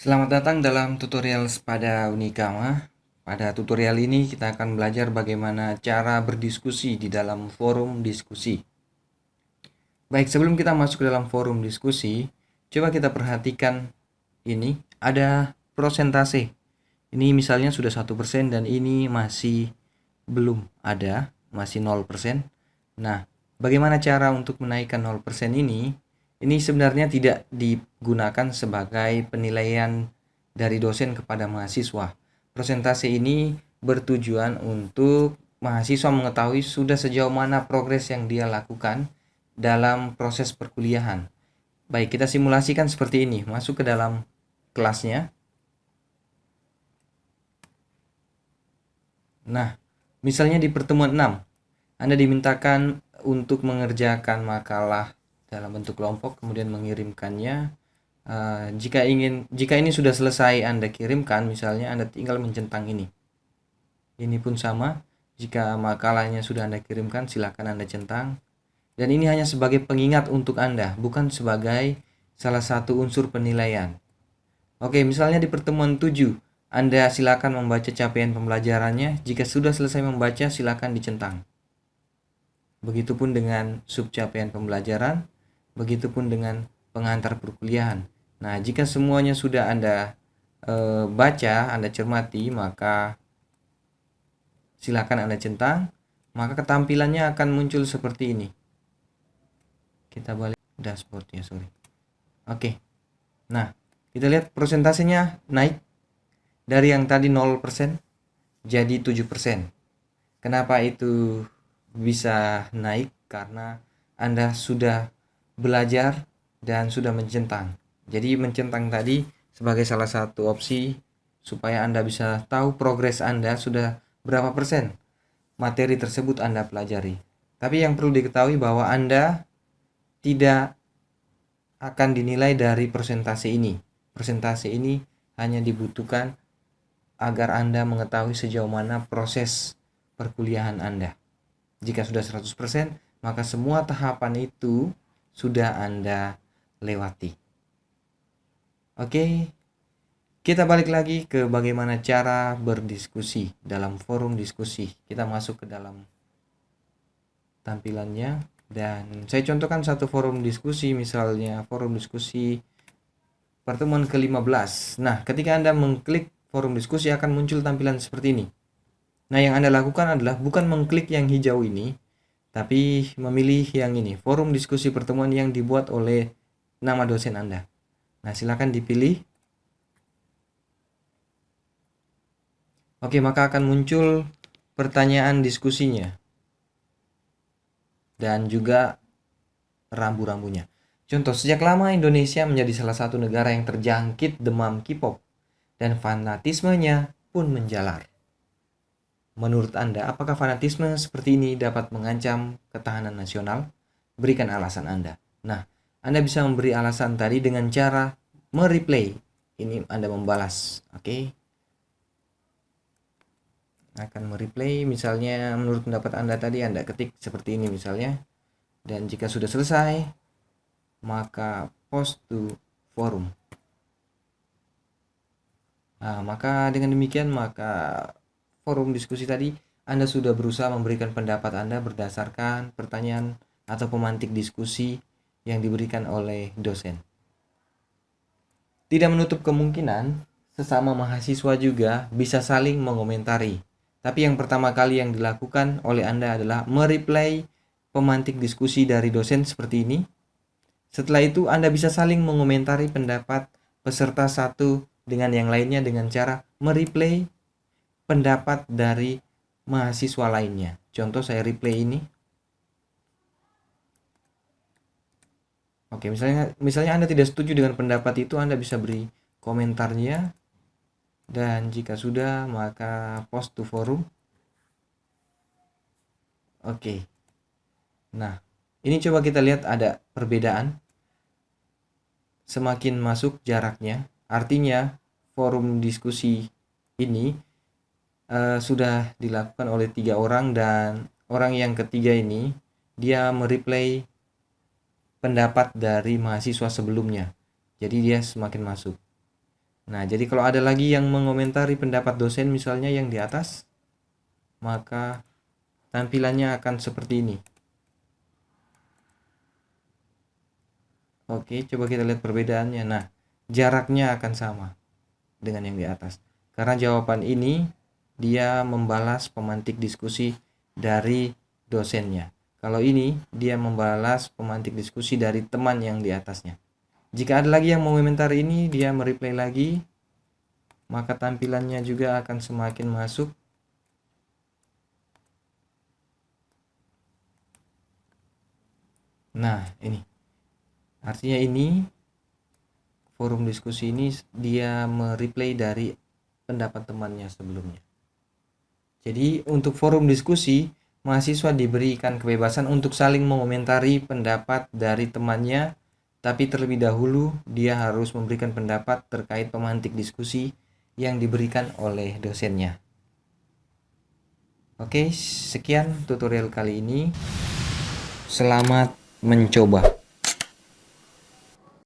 Selamat datang dalam tutorial pada Unikama. Pada tutorial ini kita akan belajar bagaimana cara berdiskusi di dalam forum diskusi. Baik, sebelum kita masuk ke dalam forum diskusi, coba kita perhatikan ini ada prosentase. Ini misalnya sudah 1% dan ini masih belum ada, masih 0%. Nah, bagaimana cara untuk menaikkan 0% ini? Ini sebenarnya tidak digunakan sebagai penilaian dari dosen kepada mahasiswa. Persentase ini bertujuan untuk mahasiswa mengetahui sudah sejauh mana progres yang dia lakukan dalam proses perkuliahan. Baik, kita simulasikan seperti ini. Masuk ke dalam kelasnya. Nah, misalnya di pertemuan 6, Anda dimintakan untuk mengerjakan makalah dalam bentuk kelompok, kemudian mengirimkannya. Jika ini sudah selesai Anda kirimkan, misalnya Anda tinggal mencentang ini. Ini pun sama, jika makalahnya sudah Anda kirimkan, silakan Anda centang. Dan ini hanya sebagai pengingat untuk Anda, bukan sebagai salah satu unsur penilaian. Oke, misalnya di pertemuan 7, Anda silakan membaca capaian pembelajarannya. Jika sudah selesai membaca, silakan dicentang. Begitupun dengan sub capaian pembelajaran, begitupun dengan pengantar perkuliahan. Nah, jika semuanya sudah Anda baca, Anda cermati, maka silakan Anda centang, maka ketampilannya akan muncul seperti ini. Kita balik dashboardnya, sorry. Oke. Nah, kita lihat persentasenya naik dari yang tadi 0% jadi 7%. Kenapa itu bisa naik? Karena Anda sudah belajar dan sudah mencentang. Jadi mencentang tadi sebagai salah satu opsi supaya Anda bisa tahu progres Anda sudah berapa persen materi tersebut Anda pelajari. Tapi yang perlu diketahui bahwa Anda tidak akan dinilai dari persentase ini. Persentase ini hanya dibutuhkan agar Anda mengetahui sejauh mana proses perkuliahan Anda. Jika sudah 100%, maka semua tahapan itu sudah Anda lewati. Oke, kita balik lagi ke bagaimana cara berdiskusi dalam forum diskusi. Kita masuk ke dalam tampilannya dan saya contohkan satu forum diskusi, misalnya forum diskusi pertemuan ke-15. Nah, ketika Anda mengklik forum diskusi akan muncul tampilan seperti ini. Nah, yang Anda lakukan adalah bukan mengklik yang hijau ini, tapi memilih yang ini, forum diskusi pertemuan yang dibuat oleh nama dosen Anda. Nah, silakan dipilih. Oke, maka akan muncul pertanyaan diskusinya dan juga rambu-rambunya. Contoh, sejak lama Indonesia menjadi salah satu negara yang terjangkit demam K-pop dan fanatismenya pun menjalar. Menurut Anda, apakah fanatisme seperti ini dapat mengancam ketahanan nasional? Berikan alasan Anda. Nah, Anda bisa memberi alasan tadi dengan cara mereplay. Ini Anda membalas, oke? Akan mereplay, misalnya menurut pendapat Anda tadi Anda ketik seperti ini misalnya. Dan jika sudah selesai, maka post to forum. Nah, maka dengan demikian maka forum diskusi tadi Anda sudah berusaha memberikan pendapat Anda berdasarkan pertanyaan atau pemantik diskusi yang diberikan oleh dosen. Tidak menutup kemungkinan sesama mahasiswa juga bisa saling mengomentari. Tapi yang pertama kali yang dilakukan oleh Anda adalah mereplay pemantik diskusi dari dosen seperti ini. Setelah itu Anda bisa saling mengomentari pendapat peserta satu dengan yang lainnya dengan cara mereplay pendapat dari mahasiswa lainnya. Contoh saya replay ini. Oke, misalnya Anda tidak setuju dengan pendapat itu, Anda bisa beri komentarnya. Dan jika sudah, maka post to forum. Oke. Nah, ini coba kita lihat ada perbedaan. Semakin masuk jaraknya, artinya forum diskusi ini sudah dilakukan oleh 3 orang dan orang yang ketiga ini dia mereplay pendapat dari mahasiswa sebelumnya. Jadi dia semakin masuk. Nah, jadi kalau ada lagi yang mengomentari pendapat dosen misalnya yang di atas, maka tampilannya akan seperti ini. Oke, coba kita lihat perbedaannya. Nah, jaraknya akan sama dengan yang di atas. Karena jawaban ini dia membalas pemantik diskusi dari dosennya. Kalau ini dia membalas pemantik diskusi dari teman yang di atasnya. Jika ada lagi yang mengomentari ini, dia mereply lagi, maka tampilannya juga akan semakin masuk. Nah, ini artinya ini forum diskusi ini dia mereplay dari pendapat temannya sebelumnya. Jadi untuk forum diskusi, mahasiswa diberikan kebebasan untuk saling mengomentari pendapat dari temannya, tapi terlebih dahulu dia harus memberikan pendapat terkait pemantik diskusi yang diberikan oleh dosennya. Oke, sekian tutorial kali ini. Selamat mencoba.